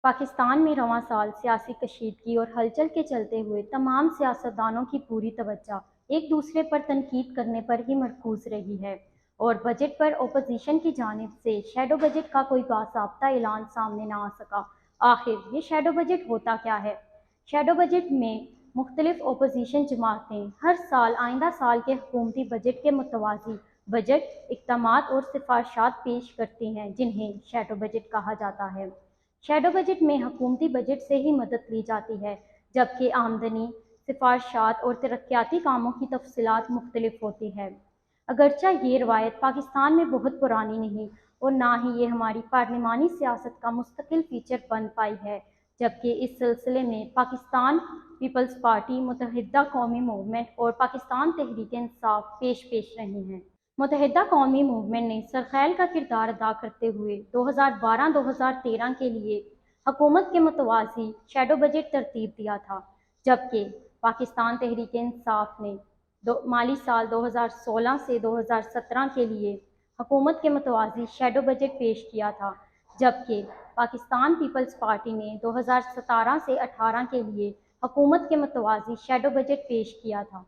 پاکستان میں رواں سال سیاسی کشیدگی اور ہلچل کے چلتے ہوئے تمام سیاستدانوں کی پوری توجہ ایک دوسرے پر تنقید کرنے پر ہی مرکوز رہی ہے اور بجٹ پر اپوزیشن کی جانب سے شیڈو بجٹ کا کوئی باضابطہ اعلان سامنے نہ آ سکا۔ آخر یہ شیڈو بجٹ ہوتا کیا ہے؟ شیڈو بجٹ میں مختلف اپوزیشن جماعتیں ہر سال آئندہ سال کے حکومتی بجٹ کے متوازی بجٹ اقدامات اور سفارشات پیش کرتی ہیں، جنہیں شیڈو بجٹ کہا جاتا ہے۔ شیڈو بجٹ میں حکومتی بجٹ سے ہی مدد لی جاتی ہے، جبکہ آمدنی، سفارشات اور ترقیاتی کاموں کی تفصیلات مختلف ہوتی ہے۔ اگرچہ یہ روایت پاکستان میں بہت پرانی نہیں اور نہ ہی یہ ہماری پارلیمانی سیاست کا مستقل فیچر بن پائی ہے، جبکہ اس سلسلے میں پاکستان پیپلز پارٹی، متحدہ قومی موومنٹ اور پاکستان تحریک انصاف پیش رہی ہیں۔ متحدہ قومی موومنٹ نے سرخیل کا کردار ادا کرتے ہوئے 2012-2013 کے لیے حکومت کے متوازی شیڈو بجٹ ترتیب دیا تھا، جبکہ پاکستان تحریک انصاف نے مالی سال 2016 سے 2017 کے لیے حکومت کے متوازی شیڈو بجٹ پیش کیا تھا، جبکہ پاکستان پیپلز پارٹی نے 2017 سے 18 کے لیے حکومت کے متوازی شیڈو بجٹ پیش کیا تھا۔